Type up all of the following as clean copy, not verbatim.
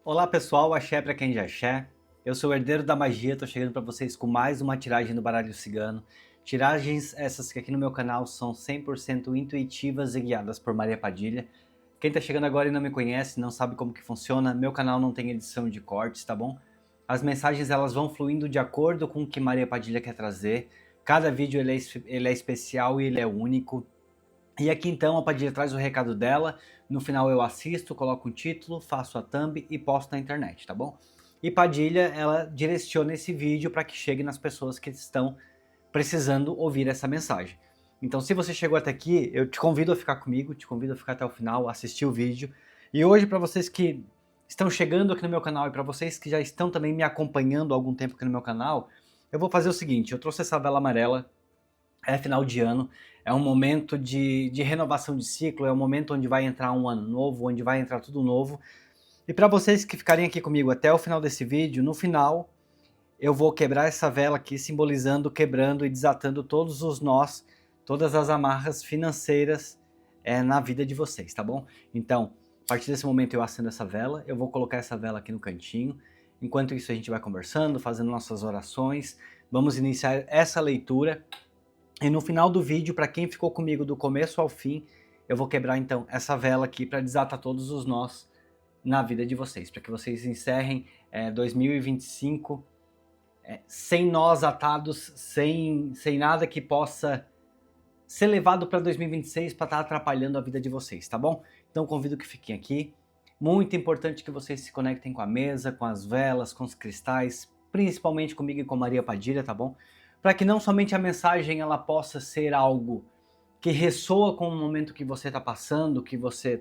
Olá pessoal, axé pra quem já axé. Eu sou o herdeiro da magia, tô chegando pra vocês com mais uma tiragem do baralho cigano. Tiragens essas que aqui no meu canal são 100% intuitivas e guiadas por Maria Padilha. Quem tá chegando agora e não me conhece, não sabe como que funciona, meu canal não tem edição de cortes, tá bom? As mensagens elas vão fluindo de acordo com o que Maria Padilha quer trazer. Cada vídeo ele é especial e ele é único. E aqui então a Padilha traz o recado dela, no final eu assisto, coloco um título, faço a thumb e posto na internet, tá bom? E Padilha, ela direciona esse vídeo para que chegue nas pessoas que estão precisando ouvir essa mensagem. Então se você chegou até aqui, eu te convido a ficar comigo, te convido a ficar até o final, assistir o vídeo. E hoje para vocês que estão chegando aqui no meu canal e para vocês que já estão também me acompanhando há algum tempo aqui no meu canal, eu vou fazer o seguinte, eu trouxe essa vela amarela, é final de ano, é um momento de renovação de ciclo, é um momento onde vai entrar um ano novo, onde vai entrar tudo novo. E para vocês que ficarem aqui comigo até o final desse vídeo, no final eu vou quebrar essa vela aqui, simbolizando, quebrando e desatando todos os nós, todas as amarras financeiras na vida de vocês, tá bom? Então, a partir desse momento eu acendo essa vela, eu vou colocar essa vela aqui no cantinho. Enquanto isso a gente vai conversando, fazendo nossas orações, vamos iniciar essa leitura. E no final do vídeo, para quem ficou comigo do começo ao fim, eu vou quebrar então essa vela aqui para desatar todos os nós na vida de vocês, para que vocês encerrem 2025 sem nós atados, sem nada que possa ser levado para 2026 para estar atrapalhando a vida de vocês, tá bom? Então convido que fiquem aqui. Muito importante que vocês se conectem com a mesa, com as velas, com os cristais, principalmente comigo e com Maria Padilha, tá bom? Para que não somente a mensagem ela possa ser algo que ressoa com o momento que você está passando, que você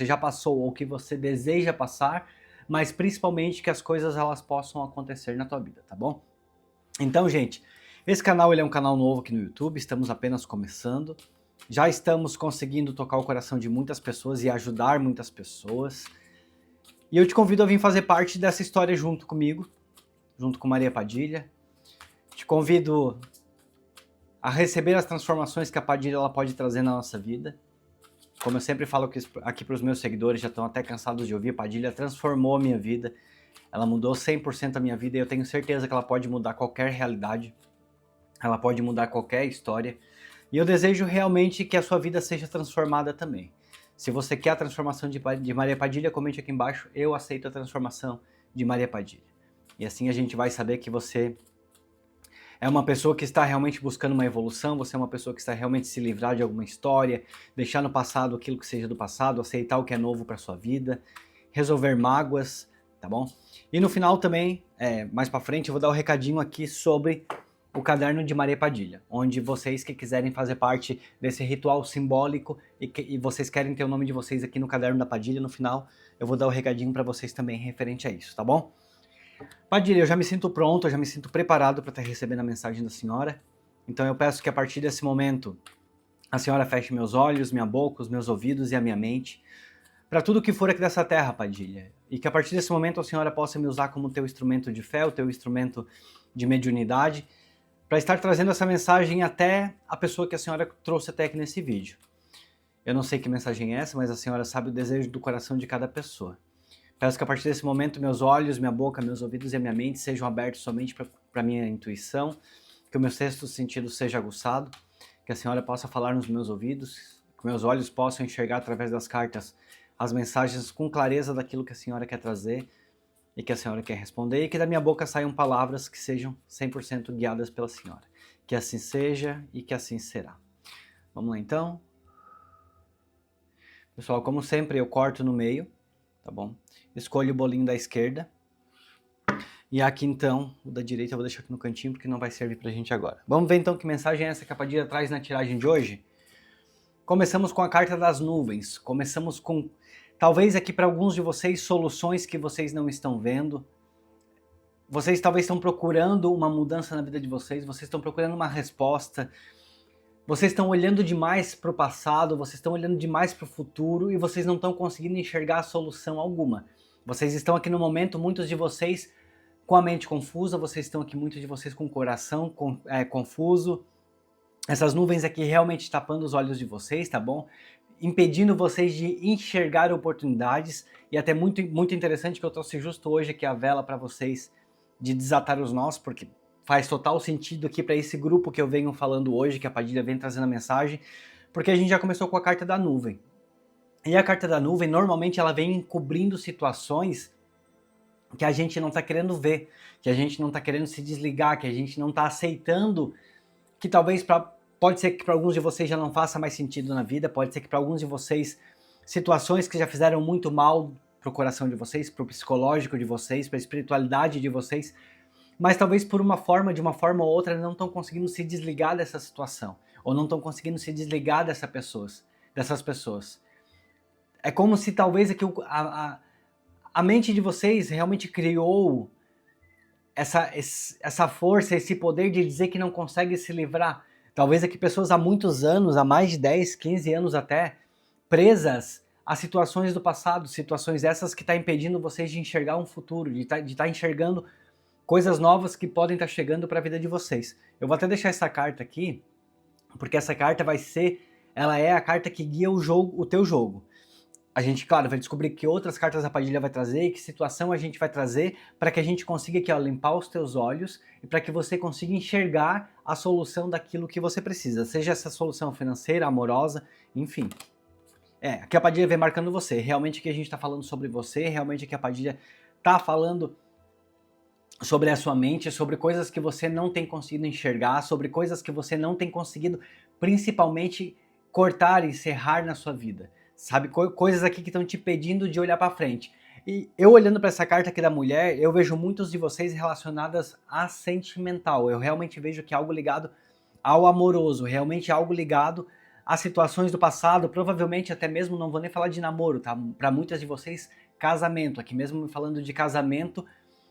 já passou ou que você deseja passar, mas principalmente que as coisas elas possam acontecer na tua vida, tá bom? Então, gente, esse canal ele é um canal novo aqui no YouTube, estamos apenas começando. Já estamos conseguindo tocar o coração de muitas pessoas e ajudar muitas pessoas. E eu te convido a vir fazer parte dessa história junto comigo, junto com Maria Padilha. Te convido a receber as transformações que a Padilha ela pode trazer na nossa vida. Como eu sempre falo aqui para os meus seguidores, já estão até cansados de ouvir, a Padilha transformou a minha vida. Ela mudou 100% a minha vida e eu tenho certeza que ela pode mudar qualquer realidade. Ela pode mudar qualquer história. E eu desejo realmente que a sua vida seja transformada também. Se você quer a transformação de Maria Padilha, comente aqui embaixo. Eu aceito a transformação de Maria Padilha. E assim a gente vai saber que você é uma pessoa que está realmente buscando uma evolução, você é uma pessoa que está realmente se livrar de alguma história, deixar no passado aquilo que seja do passado, aceitar o que é novo para sua vida, resolver mágoas, tá bom? E no final também, mais para frente, eu vou dar um recadinho aqui sobre o caderno de Maria Padilha, onde vocês que quiserem fazer parte desse ritual simbólico e vocês querem ter o nome de vocês aqui no caderno da Padilha, no final eu vou dar o recadinho para vocês também referente a isso, tá bom? Padilha, eu já me sinto pronto, eu já me sinto preparado para estar recebendo a mensagem da senhora, então eu peço que a partir desse momento a senhora feche meus olhos, minha boca, os meus ouvidos e a minha mente para tudo que for aqui dessa terra, Padilha, e que a partir desse momento a senhora possa me usar como teu instrumento de fé, o teu instrumento de mediunidade, para estar trazendo essa mensagem até a pessoa que a senhora trouxe até aqui nesse vídeo. Eu não sei que mensagem é essa, mas a senhora sabe o desejo do coração de cada pessoa. Peço que a partir desse momento meus olhos, minha boca, meus ouvidos e a minha mente sejam abertos somente para a minha intuição, que o meu sexto sentido seja aguçado, que a senhora possa falar nos meus ouvidos, que meus olhos possam enxergar através das cartas as mensagens com clareza daquilo que a senhora quer trazer e que a senhora quer responder, e que da minha boca saiam palavras que sejam 100% guiadas pela senhora. Que assim seja e que assim será. Vamos lá então? Pessoal, como sempre eu corto no meio, tá bom? Escolho o bolinho da esquerda. E aqui então, o da direita eu vou deixar aqui no cantinho porque não vai servir pra gente agora. Vamos ver então que mensagem é essa que a Padilha traz na tiragem de hoje? Começamos com a carta das nuvens. Começamos com, talvez aqui para alguns de vocês, soluções que vocês não estão vendo. Vocês talvez estão procurando uma mudança na vida de vocês, vocês estão procurando uma resposta. Vocês estão olhando demais para o passado, vocês estão olhando demais para o futuro e vocês não estão conseguindo enxergar a solução alguma. Vocês estão aqui no momento, muitos de vocês com a mente confusa, vocês estão aqui, muitos de vocês com o coração confuso. Essas nuvens aqui realmente tapando os olhos de vocês, tá bom? impedindo vocês de enxergar oportunidades, e até muito interessante que eu trouxe justo hoje aqui a vela para vocês de desatar os nós, porque faz total sentido aqui para esse grupo que eu venho falando hoje, que a Padilha vem trazendo a mensagem, porque a gente já começou com a carta da nuvem. E a carta da nuvem, normalmente, ela vem encobrindo situações que a gente não está querendo ver, que a gente não está querendo se desligar, que a gente não está aceitando, que talvez pode ser que para alguns de vocês já não faça mais sentido na vida, pode ser que para alguns de vocês situações que já fizeram muito mal para o coração de vocês, para o psicológico de vocês, para a espiritualidade de vocês, mas talvez de uma forma ou outra não estão conseguindo se desligar dessa situação, ou não estão conseguindo se desligar dessas pessoas. É como se talvez aqui a mente de vocês realmente criou essa força, esse poder de dizer que não consegue se livrar. Talvez aqui pessoas há muitos anos, há mais de 10, 15 anos até, presas a situações do passado, situações essas que estão impedindo vocês de enxergar um futuro, de estar enxergando coisas novas que podem estar chegando para a vida de vocês. Eu vou até deixar essa carta aqui, porque essa carta ela é a carta que guia o teu jogo. A gente, claro, vai descobrir que outras cartas a Padilha vai trazer, que situação a gente vai trazer, para que a gente consiga aqui, ó, limpar os teus olhos e para que você consiga enxergar a solução daquilo que você precisa, seja essa solução financeira, amorosa, enfim. Aqui a Padilha vem marcando você, realmente aqui a gente está falando sobre você, realmente aqui a Padilha está falando sobre a sua mente, sobre coisas que você não tem conseguido enxergar, sobre coisas que você não tem conseguido, principalmente, cortar e encerrar na sua vida. Sabe, coisas aqui que estão te pedindo de olhar para frente. E eu olhando para essa carta aqui da mulher, eu vejo muitos de vocês relacionadas a sentimental. Eu realmente vejo que é algo ligado ao amoroso, realmente algo ligado a situações do passado, provavelmente até mesmo, não vou nem falar de namoro, tá? Para muitas de vocês, casamento. Aqui mesmo falando de casamento,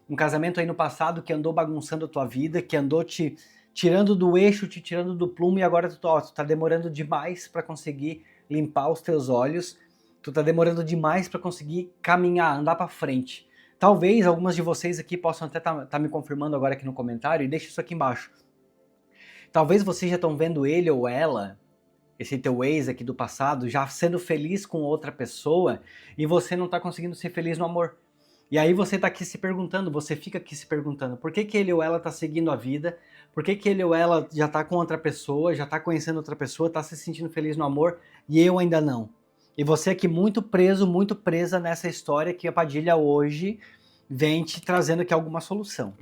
um casamento aí no passado que andou bagunçando a tua vida, que andou te tirando do eixo, te tirando do plumo, e agora tu tá demorando demais para conseguir limpar os teus olhos, tu tá demorando demais para conseguir caminhar, andar para frente. Talvez algumas de vocês aqui possam até tá me confirmando agora aqui no comentário, e deixa isso aqui embaixo. Talvez vocês já estão vendo ele ou ela, esse teu ex aqui do passado, já sendo feliz com outra pessoa, e você não tá conseguindo ser feliz no amor. E aí você tá aqui se perguntando, você fica aqui se perguntando, por que ele ou ela tá seguindo a vida? Por que ele ou ela já tá com outra pessoa, já tá conhecendo outra pessoa, tá se sentindo feliz no amor, e eu ainda não? E você aqui muito preso, muito presa nessa história que a Padilha hoje vem te trazendo aqui alguma solução.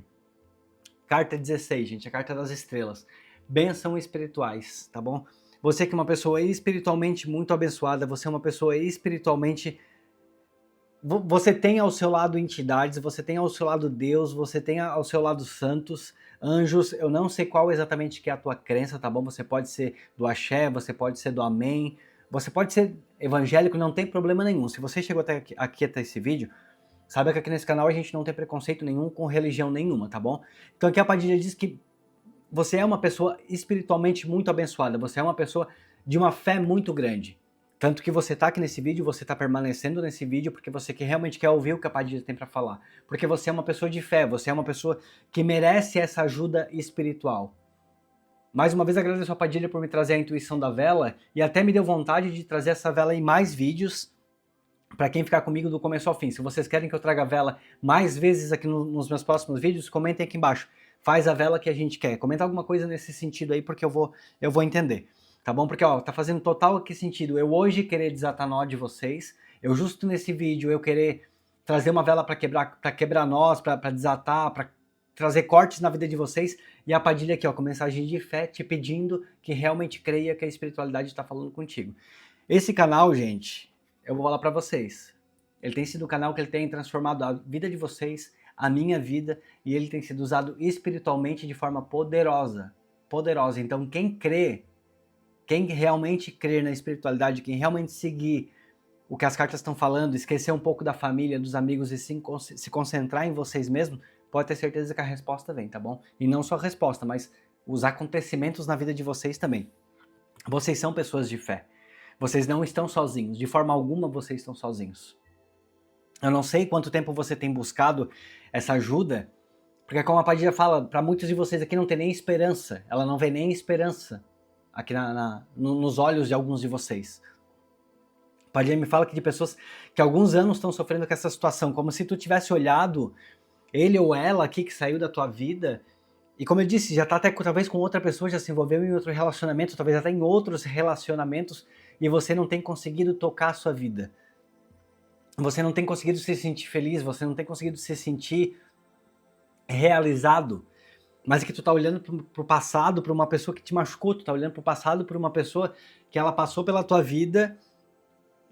Carta 16, gente, a carta das estrelas. Bênçãos espirituais, tá bom? Você que é uma pessoa espiritualmente muito abençoada, você é uma pessoa espiritualmente... Você tem ao seu lado entidades, você tem ao seu lado Deus, você tem ao seu lado santos, anjos. Eu não sei qual exatamente que é a tua crença, tá bom? Você pode ser do axé, você pode ser do amém, você pode ser evangélico, não tem problema nenhum. Se você chegou até aqui até esse vídeo, saiba que aqui nesse canal a gente não tem preconceito nenhum com religião nenhuma, tá bom? Então aqui a Padilha diz que você é uma pessoa espiritualmente muito abençoada, você é uma pessoa de uma fé muito grande. Tanto que você tá aqui nesse vídeo, você tá permanecendo nesse vídeo porque você realmente quer ouvir o que a Padilha tem para falar. Porque você é uma pessoa de fé, você é uma pessoa que merece essa ajuda espiritual. Mais uma vez agradeço a Padilha por me trazer a intuição da vela e até me deu vontade de trazer essa vela em mais vídeos para quem ficar comigo do começo ao fim. Se vocês querem que eu traga a vela mais vezes aqui nos meus próximos vídeos, comentem aqui embaixo. Faz a vela que a gente quer. Comenta alguma coisa nesse sentido aí porque eu vou entender. Tá bom? Porque, ó, tá fazendo total aqui sentido eu hoje querer desatar nó de vocês, eu justo nesse vídeo eu querer trazer uma vela para quebrar nós, para desatar, para trazer cortes na vida de vocês, e a Padilha aqui, ó, com mensagem de fé, te pedindo que realmente creia que a espiritualidade está falando contigo. Esse canal, gente, eu vou falar para vocês, ele tem sido um canal que ele tem transformado a vida de vocês, a minha vida, e ele tem sido usado espiritualmente de forma poderosa. Poderosa. Então, quem realmente crer na espiritualidade, quem realmente seguir o que as cartas estão falando, esquecer um pouco da família, dos amigos e se concentrar em vocês mesmos, pode ter certeza que a resposta vem, tá bom? E não só a resposta, mas os acontecimentos na vida de vocês também. Vocês são pessoas de fé. Vocês não estão sozinhos. De forma alguma vocês estão sozinhos. Eu não sei quanto tempo você tem buscado essa ajuda, porque como a Padilha fala, para muitos de vocês aqui não tem nem esperança. Ela não vê nem esperança aqui nos olhos de alguns de vocês. Padilha me fala que de pessoas que há alguns anos estão sofrendo com essa situação, como se tu tivesse olhado ele ou ela aqui que saiu da tua vida, e como eu disse, já tá até talvez com outra pessoa, já se envolveu em outro relacionamento, talvez até em outros relacionamentos, e você não tem conseguido tocar a sua vida. Você não tem conseguido se sentir feliz, você não tem conseguido se sentir realizado, mas é que tu tá olhando pro passado, pra uma pessoa que te machucou, tu tá olhando pro passado pra uma pessoa que ela passou pela tua vida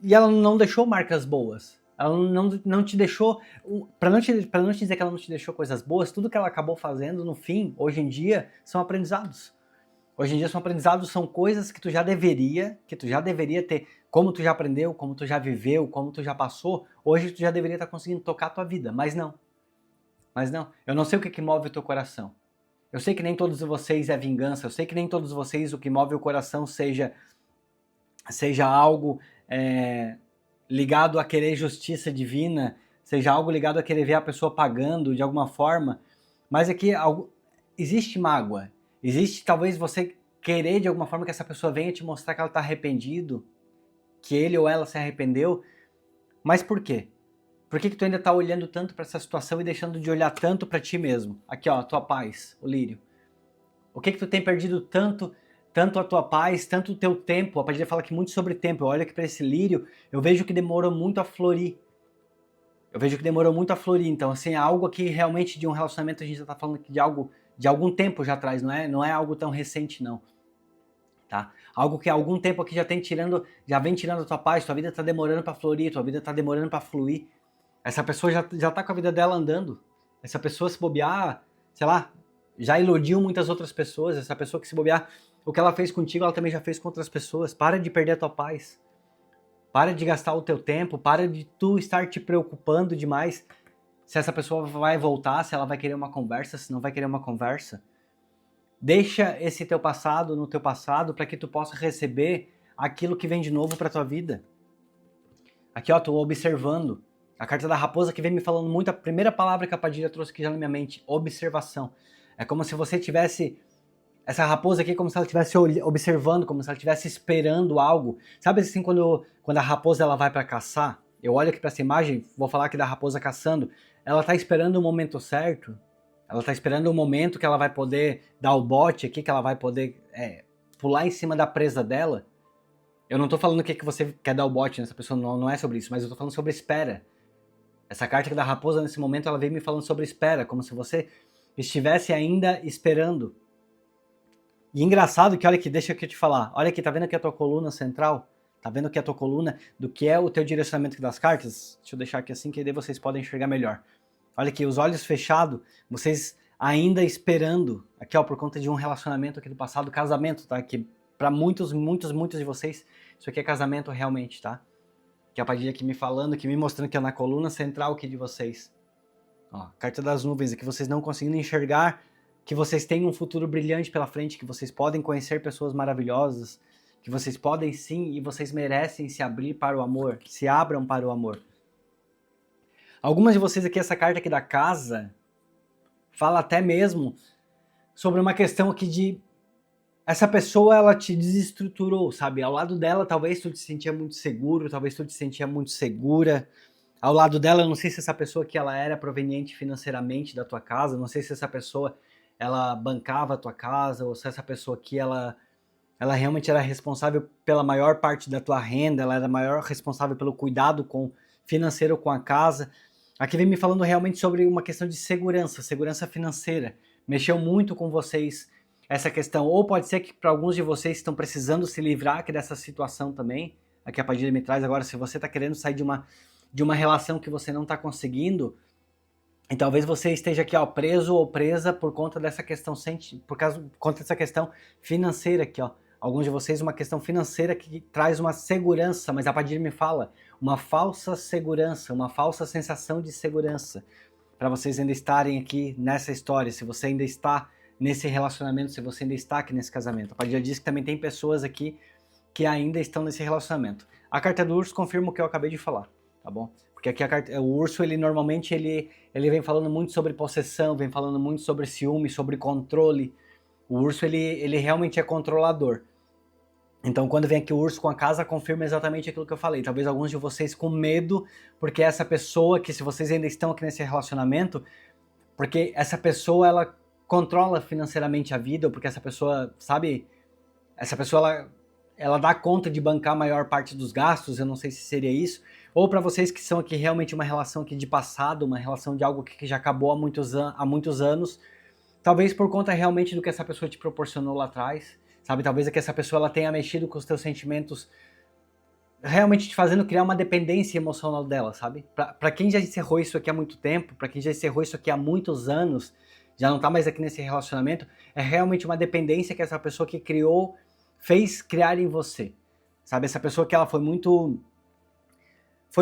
e ela não deixou marcas boas. Ela não te deixou, pra não te dizer que ela não te deixou coisas boas, tudo que ela acabou fazendo no fim, hoje em dia, são aprendizados. Hoje em dia são aprendizados, são coisas que tu já deveria ter, como tu já aprendeu, como tu já viveu, como tu já passou, hoje tu já deveria estar conseguindo tocar a tua vida, mas não. Mas não, eu não sei o que move o teu coração. Eu sei que nem todos vocês é vingança, eu sei que nem todos vocês o que move o coração seja algo ligado a querer justiça divina, seja algo ligado a querer ver a pessoa pagando de alguma forma, mas é que existe mágoa, existe talvez você querer de alguma forma que essa pessoa venha te mostrar que ela está arrependido, que ele ou ela se arrependeu, mas por quê? Por que tu ainda tá olhando tanto para essa situação e deixando de olhar tanto para ti mesmo? Aqui ó, a tua paz, o lírio. O que tu tem perdido tanto a tua paz, tanto o teu tempo? A Padilha fala aqui muito sobre tempo. Eu olho aqui para esse lírio, eu vejo que demorou muito a florir. Então, assim, é algo aqui realmente de um relacionamento, a gente já tá falando aqui de algo de algum tempo já atrás, não é algo tão recente, não. Tá? Algo que há algum tempo aqui já vem tirando a tua paz, tua vida tá demorando para florir, tua vida tá demorando para fluir. Essa pessoa já tá com a vida dela andando. Essa pessoa se bobear, sei lá, já iludiu muitas outras pessoas. Essa pessoa que se bobear, o que ela fez contigo, ela também já fez com outras pessoas. Para de perder a tua paz. Para de gastar o teu tempo. Para de tu estar te preocupando demais se essa pessoa vai voltar, se ela vai querer uma conversa, se não vai querer uma conversa. Deixa esse teu passado no teu passado para que tu possa receber aquilo que vem de novo para tua vida. Aqui ó, tô observando. A carta da raposa que vem me falando muito, a primeira palavra que a Padilha trouxe aqui já na minha mente, observação. É como se você tivesse, essa raposa aqui, como se ela estivesse observando, como se ela estivesse esperando algo. Sabe assim, quando a raposa ela vai para caçar, eu olho aqui para essa imagem, vou falar aqui da raposa caçando, ela tá esperando o momento certo, ela tá esperando o momento que ela vai poder dar o bote aqui, que ela vai poder pular em cima da presa dela. Eu não tô falando que você quer dar o bote nessa pessoa, não é sobre isso, mas eu tô falando sobre espera. Essa carta aqui da raposa, nesse momento, ela veio me falando sobre espera, como se você estivesse ainda esperando. E engraçado que, olha aqui, deixa eu te falar, olha aqui, tá vendo aqui a tua coluna central? Tá vendo aqui a tua coluna do que é o teu direcionamento das cartas? Deixa eu deixar aqui assim, que daí vocês podem enxergar melhor. Olha aqui, os olhos fechados, vocês ainda esperando, aqui ó, por conta de um relacionamento aqui do passado, casamento, tá? Que pra muitos de vocês, isso aqui é casamento realmente, tá? Que a Padilha aqui me falando, que me mostrando que é na coluna central aqui de vocês. Ó, carta das nuvens, aqui vocês não conseguindo enxergar que vocês têm um futuro brilhante pela frente, que vocês podem conhecer pessoas maravilhosas, que vocês podem sim e vocês merecem se abrir para o amor, se abram para o amor. Algumas de vocês aqui, essa carta aqui da casa, fala até mesmo sobre uma questão aqui de essa pessoa, ela te desestruturou, sabe? Ao lado dela, talvez tu te sentia muito seguro, talvez tu te sentia muito segura. Ao lado dela, eu não sei se essa pessoa que ela era proveniente financeiramente da tua casa, não sei se essa pessoa, ela bancava a tua casa, ou se essa pessoa aqui, ela realmente era responsável pela maior parte da tua renda, ela era maior responsável pelo cuidado financeiro com a casa. Aqui vem me falando realmente sobre uma questão de segurança financeira. Mexeu muito com vocês essa questão, ou pode ser que para alguns de vocês estão precisando se livrar aqui dessa situação também, aqui a Padilha me traz agora, se você está querendo sair de uma relação que você não está conseguindo, e talvez você esteja aqui ó, preso ou presa por conta dessa questão, por conta dessa questão financeira aqui, ó. Alguns de vocês uma questão financeira que traz uma segurança, mas a Padilha me fala, uma falsa segurança, uma falsa sensação de segurança, para vocês ainda estarem aqui nessa história, se você ainda está nesse relacionamento, se você ainda está aqui nesse casamento. A Padilha diz que também tem pessoas aqui que ainda estão nesse relacionamento. A carta do urso confirma o que eu acabei de falar, tá bom? Porque aqui o urso, ele normalmente ele vem falando muito sobre possessão, vem falando muito sobre ciúme, sobre controle. O urso, ele realmente é controlador. Então, quando vem aqui o urso com a casa, confirma exatamente aquilo que eu falei. Talvez alguns de vocês com medo, porque essa pessoa que, se vocês ainda estão aqui nesse relacionamento, porque essa pessoa, ela controla financeiramente a vida, ou porque essa pessoa, sabe, essa pessoa, ela dá conta de bancar a maior parte dos gastos, eu não sei se seria isso, ou para vocês que são aqui realmente uma relação aqui de passado, uma relação de algo que já acabou há muitos anos, talvez por conta realmente do que essa pessoa te proporcionou lá atrás, sabe, talvez é que essa pessoa ela tenha mexido com os teus sentimentos, realmente te fazendo criar uma dependência emocional dela, sabe? Pra quem já encerrou isso aqui há muito tempo, pra quem já encerrou isso aqui há muitos anos, já não tá mais aqui nesse relacionamento, é realmente uma dependência que essa pessoa que criou, fez criar em você, sabe? Essa pessoa que ela foi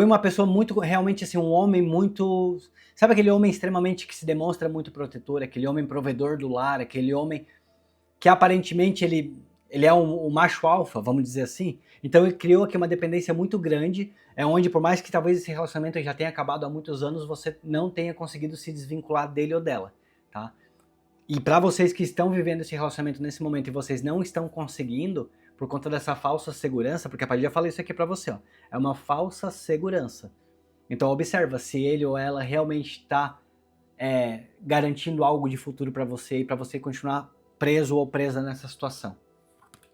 uma pessoa muito, realmente assim, um homem muito, sabe aquele homem extremamente que se demonstra muito protetor, aquele homem provedor do lar, aquele homem que aparentemente ele é um macho alfa, vamos dizer assim. Então ele criou aqui uma dependência muito grande, onde por mais que talvez esse relacionamento já tenha acabado há muitos anos, você não tenha conseguido se desvincular dele ou dela, tá? E para vocês que estão vivendo esse relacionamento nesse momento e vocês não estão conseguindo, por conta dessa falsa segurança, porque a Padilha fala isso aqui para você, ó, é uma falsa segurança. Então observa se ele ou ela realmente está garantindo algo de futuro para você e para você continuar preso ou presa nessa situação.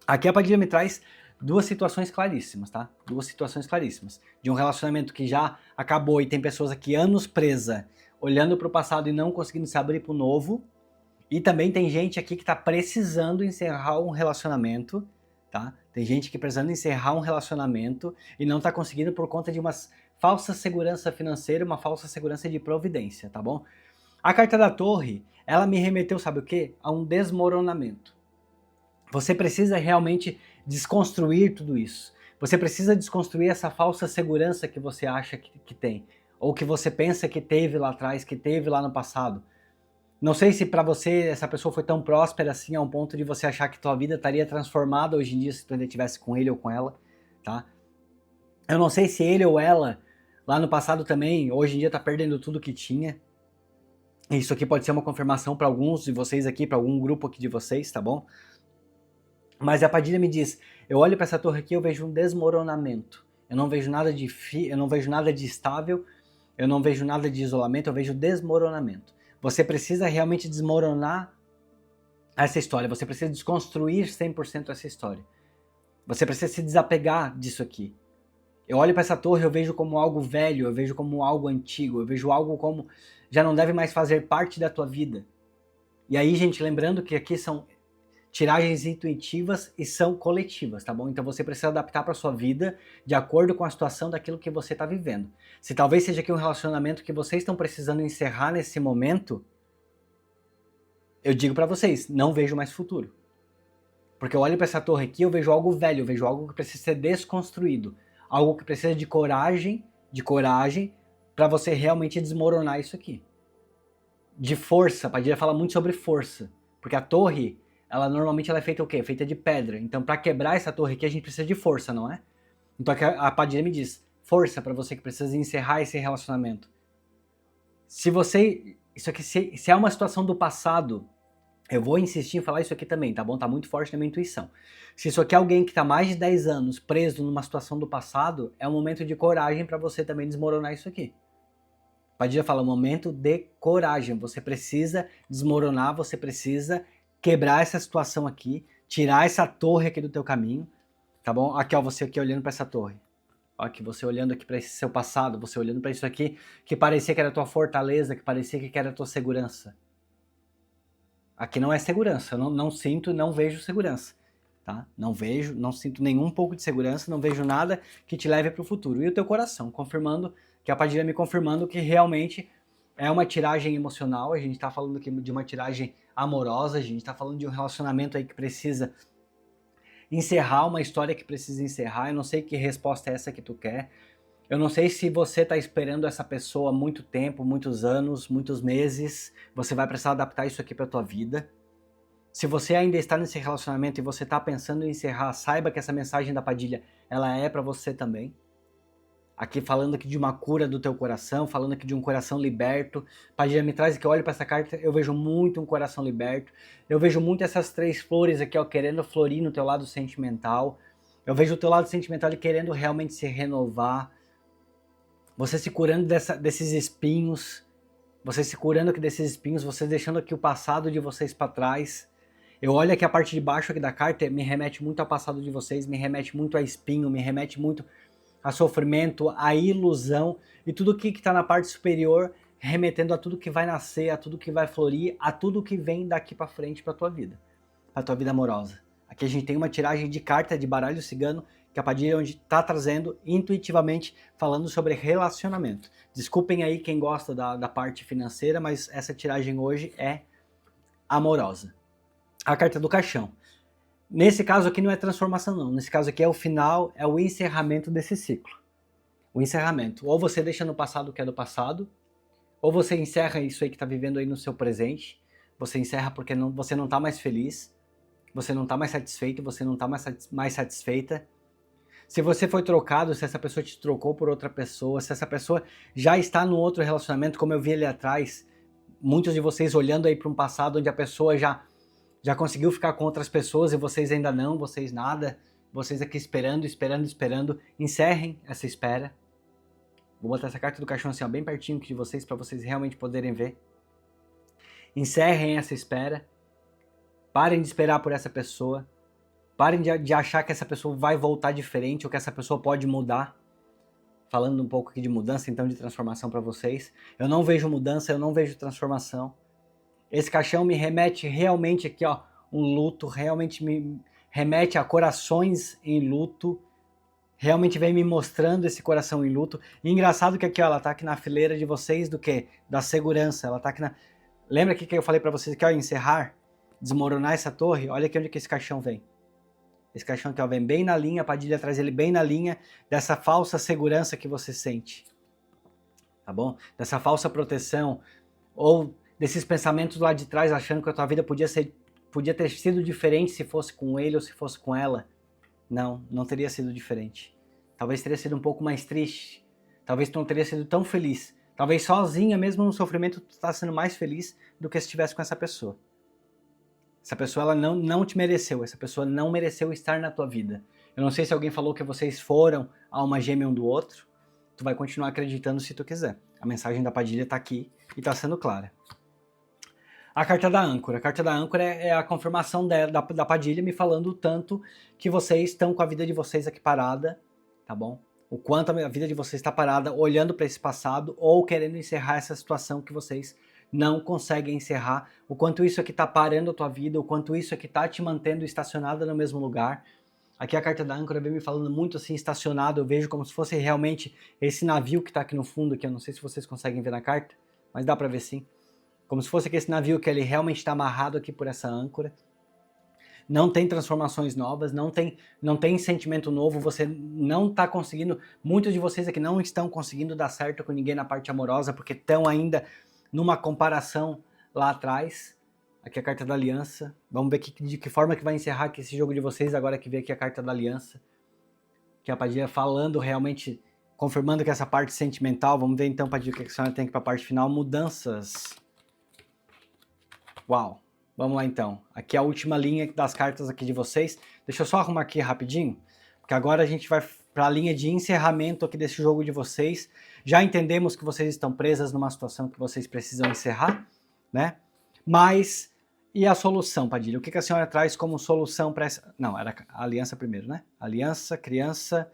Aqui a Padilha me traz duas situações claríssimas, tá? Duas situações claríssimas. De um relacionamento que já acabou e tem pessoas aqui anos presa, olhando para o passado e não conseguindo se abrir para o novo. E também tem gente aqui que está precisando encerrar um relacionamento, tá? Tem gente que precisando encerrar um relacionamento e não está conseguindo por conta de uma falsa segurança financeira, uma falsa segurança de providência, tá bom? A carta da Torre, ela me remeteu, sabe o quê? A um desmoronamento. Você precisa realmente desconstruir tudo isso. Você precisa desconstruir essa falsa segurança que você acha que tem, ou que você pensa que teve lá atrás, que teve lá no passado. Não sei se para você essa pessoa foi tão próspera assim a um ponto de você achar que tua vida estaria transformada hoje em dia se tu ainda estivesse com ele ou com ela, tá? Eu não sei se ele ou ela lá no passado também, hoje em dia tá perdendo tudo que tinha. Isso aqui pode ser uma confirmação para alguns de vocês aqui, para algum grupo aqui de vocês, tá bom? Mas a Padilha me diz, eu olho para essa torre aqui e eu vejo um desmoronamento. Eu não vejo nada de estável, eu não vejo nada de isolamento, eu vejo desmoronamento. Você precisa realmente desmoronar essa história, você precisa desconstruir 100% essa história. Você precisa se desapegar disso aqui. Eu olho para essa torre, eu vejo como algo velho, eu vejo como algo antigo, eu vejo algo como já não deve mais fazer parte da tua vida. E aí, gente, lembrando que aqui são tiragens intuitivas e são coletivas, tá bom? Então você precisa adaptar para sua vida de acordo com a situação daquilo que você está vivendo. Se talvez seja aqui um relacionamento que vocês estão precisando encerrar nesse momento, eu digo para vocês, não vejo mais futuro. Porque eu olho para essa torre aqui, eu vejo algo velho, eu vejo algo que precisa ser desconstruído, algo que precisa de coragem para você realmente desmoronar isso aqui. De força, a Padilha fala muito sobre força, porque a torre ela normalmente é feita o quê? Feita de pedra. Então, para quebrar essa torre aqui, a gente precisa de força, não é? Então, a Padilha me diz, força para você que precisa encerrar esse relacionamento. Se você... Isso aqui, se é uma situação do passado, eu vou insistir em falar isso aqui também, tá bom? Tá muito forte na minha intuição. Se isso aqui é alguém que tá mais de 10 anos preso numa situação do passado, é um momento de coragem para você também desmoronar isso aqui. Padilha fala, momento de coragem. Você precisa desmoronar, você precisa quebrar essa situação aqui, tirar essa torre aqui do teu caminho, tá bom? Aqui, ó, você aqui olhando para essa torre. Ó, aqui, você olhando aqui para esse seu passado, você olhando para isso aqui, que parecia que era a tua fortaleza, que parecia que era a tua segurança. Aqui não é segurança, eu não sinto, não vejo segurança, tá? Não vejo, não sinto nenhum pouco de segurança, não vejo nada que te leve para o futuro. E o teu coração, confirmando, que a Padilha me confirmando que realmente é uma tiragem emocional, a gente tá falando aqui de uma tiragem amorosa, a gente tá falando de um relacionamento aí que precisa encerrar, uma história que precisa encerrar. Eu não sei que resposta é essa que tu quer. Eu não sei se você tá esperando essa pessoa há muito tempo, muitos anos, muitos meses. Você vai precisar adaptar isso aqui pra tua vida. Se você ainda está nesse relacionamento e você tá pensando em encerrar, saiba que essa mensagem da Padilha, ela é pra você também. Aqui falando aqui de uma cura do teu coração, falando aqui de um coração liberto. Padilha me traz que eu olho para essa carta, eu vejo muito um coração liberto. Eu vejo muito essas três flores aqui, ó, querendo florir no teu lado sentimental. Eu vejo o teu lado sentimental ele querendo realmente se renovar, você se curando desses espinhos, você se curando aqui desses espinhos, você deixando aqui o passado de vocês para trás. Eu olho aqui a parte de baixo aqui da carta, me remete muito ao passado de vocês, me remete muito a espinho, me remete muito a sofrimento, a ilusão e tudo que está na parte superior, remetendo a tudo que vai nascer, a tudo que vai florir, a tudo que vem daqui para frente para tua vida amorosa. Aqui a gente tem uma tiragem de carta de baralho cigano que a Padilha onde está trazendo intuitivamente falando sobre relacionamento. Desculpem aí quem gosta da parte financeira, mas essa tiragem hoje é amorosa. A carta do caixão. Nesse caso aqui não é transformação não, nesse caso aqui é o final, é o encerramento desse ciclo. O encerramento. Ou você deixa no passado o que é do passado, ou você encerra isso aí que está vivendo aí no seu presente, você encerra porque você não está mais feliz, você não está mais satisfeito, você não está mais satisfeita. Se você foi trocado, se essa pessoa te trocou por outra pessoa, se essa pessoa já está no outro relacionamento, como eu vi ali atrás, muitos de vocês olhando aí para um passado onde a pessoa já conseguiu ficar com outras pessoas e vocês ainda não, vocês nada, vocês aqui esperando, encerrem essa espera. Vou botar essa carta do caixão assim, ó, bem pertinho de vocês, para vocês realmente poderem ver. Encerrem essa espera, parem de esperar por essa pessoa, parem de achar que essa pessoa vai voltar diferente ou que essa pessoa pode mudar. Falando um pouco aqui de mudança, então, de transformação para vocês. Eu não vejo mudança, eu não vejo transformação. Esse caixão me remete realmente aqui, ó, um luto, realmente me remete a corações em luto, realmente vem me mostrando esse coração em luto. E engraçado que aqui, ó, ela tá aqui na fileira de vocês do quê? Da segurança, ela tá aqui na... Lembra aqui que eu falei para vocês que, ó, encerrar, desmoronar essa torre? Olha aqui onde que esse caixão vem. Esse caixão aqui, ó, vem bem na linha, a Padilha traz ele bem na linha dessa falsa segurança que você sente, tá bom? Dessa falsa proteção, ou desses pensamentos lá de trás, achando que a tua vida podia ter sido diferente se fosse com ele ou se fosse com ela. Não, não teria sido diferente. Talvez teria sido um pouco mais triste, talvez tu não teria sido tão feliz, talvez sozinha, mesmo no sofrimento, tu tá sendo mais feliz do que se estivesse com essa pessoa. Essa pessoa ela não te mereceu, essa pessoa não mereceu estar na tua vida. Eu não sei se alguém falou que vocês foram alma gêmea um do outro, tu vai continuar acreditando se tu quiser. A mensagem da Padilha tá aqui e tá sendo clara. A carta da âncora. A carta da âncora é a confirmação da Padilha me falando o tanto que vocês estão com a vida de vocês aqui parada, tá bom? O quanto a vida de vocês está parada, olhando para esse passado ou querendo encerrar essa situação que vocês não conseguem encerrar, o quanto isso aqui está parando a tua vida, o quanto isso aqui está te mantendo estacionada no mesmo lugar. Aqui a carta da âncora vem me falando muito assim, estacionado, eu vejo como se fosse realmente esse navio que está aqui no fundo, que eu não sei se vocês conseguem ver na carta, mas dá para ver sim. Como se fosse aqui esse navio que ele realmente está amarrado aqui por essa âncora. Não tem transformações novas, não tem sentimento novo, você não está conseguindo, muitos de vocês aqui não estão conseguindo dar certo com ninguém na parte amorosa, porque estão ainda numa comparação lá atrás. Aqui a carta da aliança. Vamos ver de que forma que vai encerrar aqui esse jogo de vocês, agora que vê aqui a carta da aliança. Que a Padilha falando realmente, confirmando que essa parte sentimental, vamos ver então, Padilha, o que a senhora tem aqui para a parte final. Mudanças. Uau. Vamos lá então. Aqui é a última linha das cartas aqui de vocês. Deixa eu só arrumar aqui rapidinho, porque agora a gente vai para a linha de encerramento aqui desse jogo de vocês. Já entendemos que vocês estão presas numa situação que vocês precisam encerrar, né? Mas, e a solução, Padilha? O que a senhora traz como solução para essa... Não, era a aliança primeiro, né? Aliança, criança...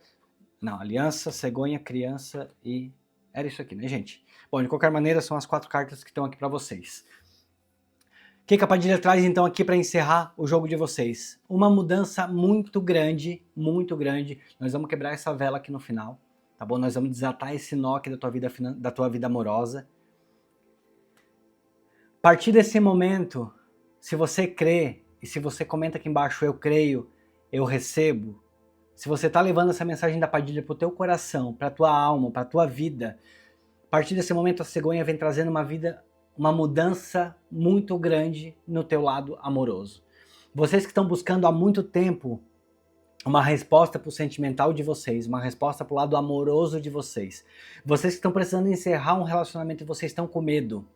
Não, aliança, cegonha, criança e... Era isso aqui, né, gente? Bom, de qualquer maneira, são as 4 cartas que estão aqui para vocês. O que a Padilha traz então aqui para encerrar o jogo de vocês? Uma mudança muito grande, muito grande. Nós vamos quebrar essa vela aqui no final, tá bom? Nós vamos desatar esse nó aqui da tua vida amorosa. A partir desse momento, se você crê, e se você comenta aqui embaixo, eu creio, eu recebo, se você está levando essa mensagem da Padilha para o teu coração, para a tua alma, para a tua vida, a partir desse momento a cegonha vem trazendo uma mudança muito grande no teu lado amoroso. Vocês que estão buscando há muito tempo uma resposta para o sentimental de vocês, uma resposta para o lado amoroso de vocês. Vocês que estão precisando encerrar um relacionamento e vocês estão com medo.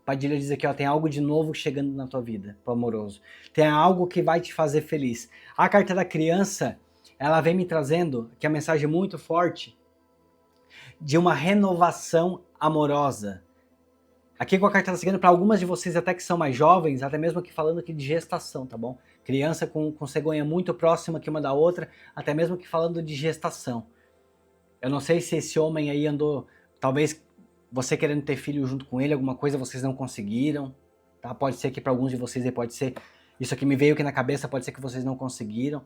Padilha diz aqui, ó, tem algo de novo chegando na tua vida, pro amoroso. Tem algo que vai te fazer feliz. A carta da criança, ela vem me trazendo, que é uma mensagem muito forte, de uma renovação amorosa. Aqui com a carta cigana, para algumas de vocês até que são mais jovens, até mesmo aqui falando aqui de gestação, tá bom? Criança com cegonha muito próxima aqui uma da outra, até mesmo aqui falando de gestação. Eu não sei se esse homem aí andou, talvez você querendo ter filho junto com ele, alguma coisa vocês não conseguiram, tá? Pode ser que para alguns de vocês aí pode ser, isso aqui me veio aqui na cabeça, pode ser que vocês não conseguiram,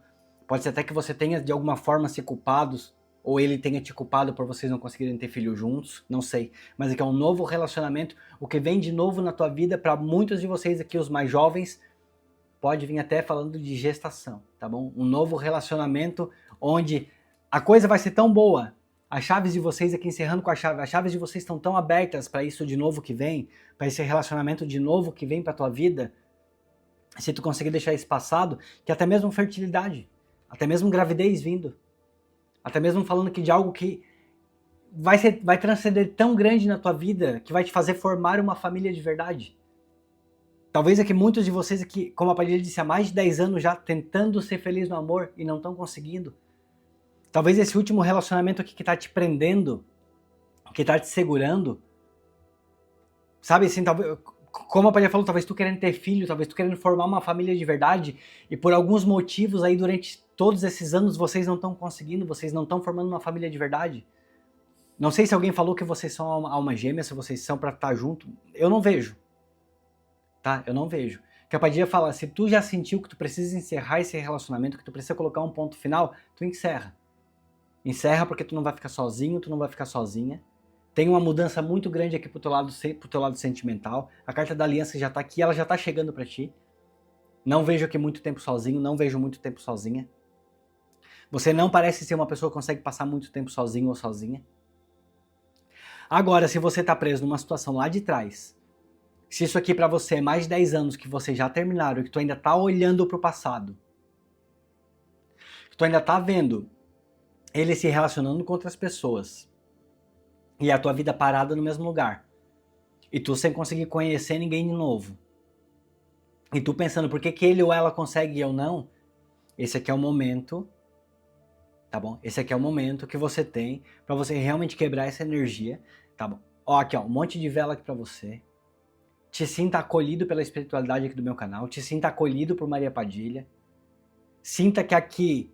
pode ser até que você tenha de alguma forma se culpados, ou ele tenha te culpado por vocês não conseguirem ter filho juntos, não sei. Mas aqui é um novo relacionamento, o que vem de novo na tua vida, para muitos de vocês aqui, os mais jovens, pode vir até falando de gestação, tá bom? Um novo relacionamento onde a coisa vai ser tão boa, as chaves de vocês aqui, encerrando com a chave, as chaves de vocês estão tão abertas para isso de novo que vem, para esse relacionamento de novo que vem para tua vida, se tu conseguir deixar isso passado, que até mesmo fertilidade, até mesmo gravidez vindo, até mesmo falando que de algo que vai transcender tão grande na tua vida, que vai te fazer formar uma família de verdade. Talvez aqui muitos de vocês aqui, como a Padilha disse, há mais de 10 anos já tentando ser feliz no amor e não estão conseguindo. Talvez esse último relacionamento aqui que tá te prendendo, que tá te segurando, sabe assim, talvez, como a Padilha falou, talvez tu querendo ter filho, talvez tu querendo formar uma família de verdade, e por alguns motivos aí durante todos esses anos vocês não estão conseguindo, vocês não estão formando uma família de verdade. Não sei se alguém falou que vocês são alma gêmea, se vocês são pra estar junto, eu não vejo. Tá? Eu não vejo. Que a Padilha fala, se tu já sentiu que tu precisa encerrar esse relacionamento, que tu precisa colocar um ponto final, tu encerra. Encerra porque tu não vai ficar sozinho, tu não vai ficar sozinha. Tem uma mudança muito grande aqui pro teu lado sentimental. A carta da aliança já tá aqui, ela já tá chegando pra ti. Não vejo aqui muito tempo sozinho, não vejo muito tempo sozinha. Você não parece ser uma pessoa que consegue passar muito tempo sozinho ou sozinha. Agora, se você tá preso numa situação lá de trás, se isso aqui pra você é mais de 10 anos que vocês já terminaram e que tu ainda tá olhando pro passado, que tu ainda tá vendo ele se relacionando com outras pessoas e a tua vida parada no mesmo lugar, e tu sem conseguir conhecer ninguém de novo, e tu pensando por que ele ou ela consegue e eu não, esse aqui é o momento, tá bom? Esse aqui é o momento que você tem pra você realmente quebrar essa energia, tá bom? Ó, aqui ó, um monte de vela aqui pra você. Te sinta acolhido pela espiritualidade aqui do meu canal, te sinta acolhido por Maria Padilha. Sinta que aqui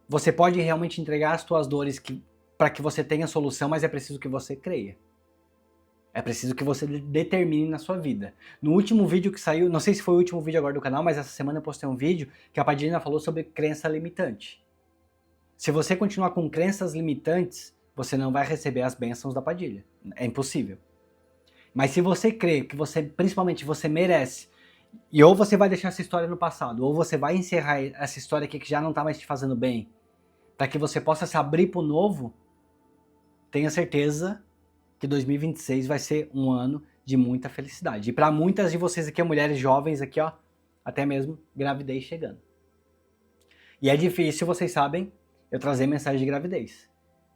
você pode realmente entregar as tuas dores para que você tenha solução, mas é preciso que você creia. É preciso que você determine na sua vida. No último vídeo que saiu, não sei se foi o último vídeo agora do canal, mas essa semana eu postei um vídeo que a Padilha falou sobre crença limitante. Se você continuar com crenças limitantes, você não vai receber as bênçãos da Padilha. É impossível. Mas se você crê que você, principalmente, você merece, e ou você vai deixar essa história no passado, ou você vai encerrar essa história aqui que já não está mais te fazendo bem, para que você possa se abrir para o novo, tenha certeza que 2026 vai ser um ano de muita felicidade. E para muitas de vocês aqui, mulheres jovens aqui, ó, até mesmo gravidez chegando. E é difícil, vocês sabem, eu trazer mensagem de gravidez.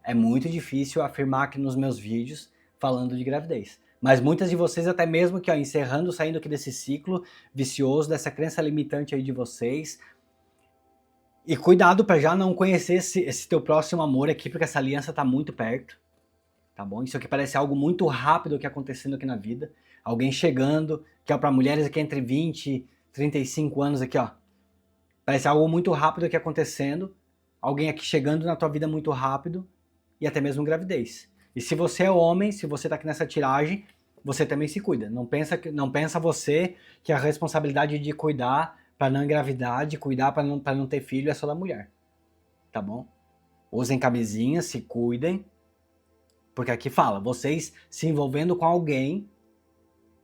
É muito difícil afirmar aqui nos meus vídeos falando de gravidez. Mas muitas de vocês até mesmo que ó, encerrando, saindo aqui desse ciclo vicioso, dessa crença limitante aí de vocês. E cuidado para já não conhecer esse teu próximo amor aqui, porque essa aliança tá muito perto, tá bom? Isso aqui parece algo muito rápido que acontecendo aqui na vida. Alguém chegando, que é para mulheres aqui entre 20 e 35 anos aqui, ó. Parece algo muito rápido aqui acontecendo. Alguém aqui chegando na tua vida muito rápido e até mesmo gravidez. E se você é homem, se você tá aqui nessa tiragem, você também se cuida. Não pensa você que a responsabilidade de cuidar para não engravidar, de cuidar para não ter filho é só da mulher. Tá bom? Usem camisinha, se cuidem. Porque aqui fala, vocês se envolvendo com alguém,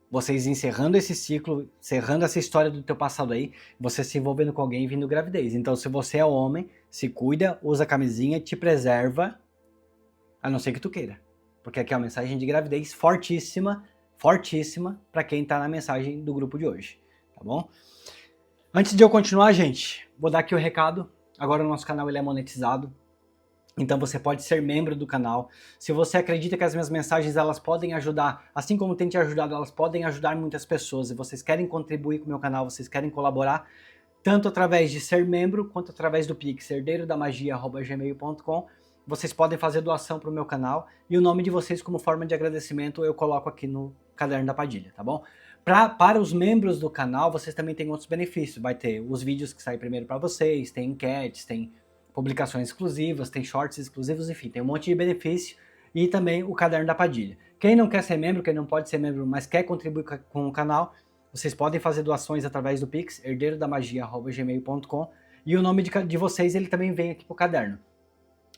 vocês encerrando esse ciclo, encerrando essa história do teu passado aí, você se envolvendo com alguém vindo gravidez. Então se você é homem, se cuida, usa camisinha, te preserva, a não ser que tu queira. Porque aqui é uma mensagem de gravidez fortíssima, fortíssima, para quem tá na mensagem do grupo de hoje, tá bom? Antes de eu continuar, gente, vou dar aqui o recado. Agora o nosso canal ele é monetizado, então você pode ser membro do canal. Se você acredita que as minhas mensagens elas podem ajudar, assim como tem te ajudado, elas podem ajudar muitas pessoas, e vocês querem contribuir com o meu canal, vocês querem colaborar, tanto através de ser membro, quanto através do Pix, herdeirodamagia@gmail.com. Vocês podem fazer doação para o meu canal e o nome de vocês como forma de agradecimento eu coloco aqui no Caderno da Padilha, tá bom? Para os membros do canal, vocês também têm outros benefícios. Vai ter os vídeos que saem primeiro para vocês, tem enquetes, tem publicações exclusivas, tem shorts exclusivos, enfim, tem um monte de benefício. E também o Caderno da Padilha. Quem não quer ser membro, quem não pode ser membro, mas quer contribuir com o canal, vocês podem fazer doações através do Pix, herdeirodamagia@gmail.com, e o nome de vocês ele também vem aqui pro caderno.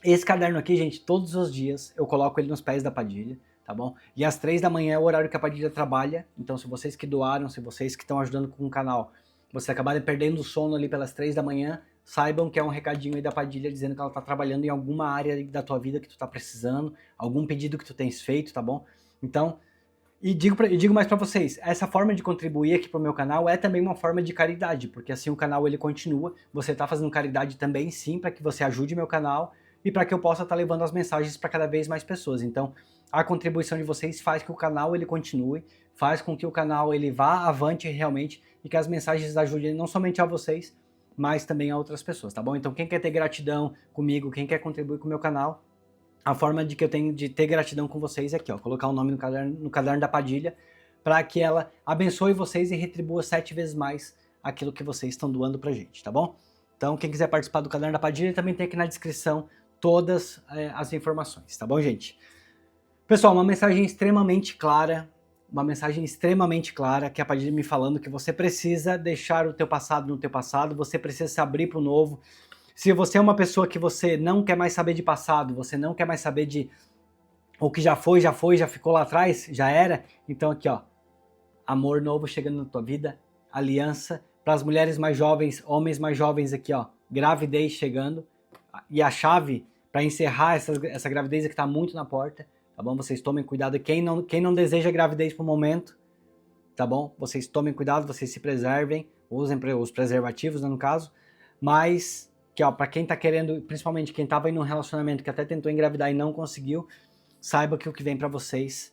Esse caderno aqui, gente, todos os dias eu coloco ele nos pés da Padilha, tá bom? E às 3 da manhã é o horário que a Padilha trabalha, então se vocês que doaram, se vocês que estão ajudando com o canal, vocês acabarem perdendo o sono ali pelas 3 da manhã, saibam que é um recadinho aí da Padilha dizendo que ela tá trabalhando em alguma área da tua vida que tu tá precisando, algum pedido que tu tens feito, tá bom? Então, e digo mais para vocês, essa forma de contribuir aqui pro meu canal é também uma forma de caridade, porque assim o canal ele continua, você tá fazendo caridade também sim, para que você ajude meu canal e para que eu possa estar levando as mensagens para cada vez mais pessoas. Então, a contribuição de vocês faz que o canal ele continue, faz com que o canal ele vá avante realmente e que as mensagens ajudem não somente a vocês, mas também a outras pessoas, tá bom? Então, quem quer ter gratidão comigo, quem quer contribuir com o meu canal, a forma de que eu tenho de ter gratidão com vocês é aqui, ó, colocar o nome no caderno da Padilha, para que ela abençoe vocês e retribua 7 vezes mais aquilo que vocês estão doando pra gente, tá bom? Então, quem quiser participar do Caderno da Padilha, também tem aqui na descrição todas as informações, tá bom, gente? Pessoal, uma mensagem extremamente clara, que a Padilha me falando que você precisa deixar o teu passado no teu passado, você precisa se abrir para o novo. Se você é uma pessoa que você não quer mais saber de passado, você não quer mais saber de o que já foi, já ficou lá atrás, já era, então aqui ó, amor novo chegando na tua vida, aliança, para as mulheres mais jovens, homens mais jovens aqui ó, gravidez chegando, e a chave para encerrar essa gravidez que está muito na porta, tá bom? Vocês tomem cuidado, quem não deseja gravidez pro momento, tá bom? Vocês tomem cuidado, vocês se preservem, usem os preservativos, né, no caso, mas que ó, para quem tá querendo, principalmente quem tava em um relacionamento que até tentou engravidar e não conseguiu, saiba que o que vem para vocês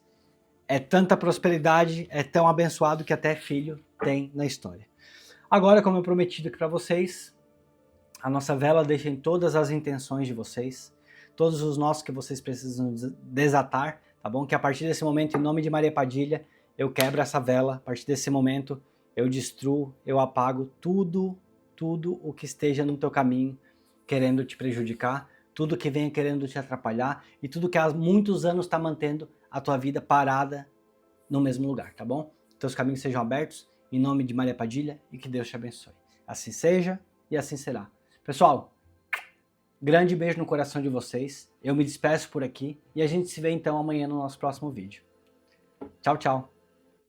é tanta prosperidade, é tão abençoado que até filho tem na história. Agora, como eu prometi aqui para vocês, a nossa vela deixa em todas as intenções de vocês, todos os nós que vocês precisam desatar, tá bom? Que a partir desse momento, em nome de Maria Padilha, eu quebro essa vela, a partir desse momento eu destruo, eu apago tudo o que esteja no teu caminho querendo te prejudicar, tudo que venha querendo te atrapalhar e tudo que há muitos anos está mantendo a tua vida parada no mesmo lugar, tá bom? Teus caminhos sejam abertos, em nome de Maria Padilha, e que Deus te abençoe. Assim seja e assim será. Pessoal, grande beijo no coração de vocês, eu me despeço por aqui e a gente se vê então amanhã no nosso próximo vídeo. Tchau, tchau!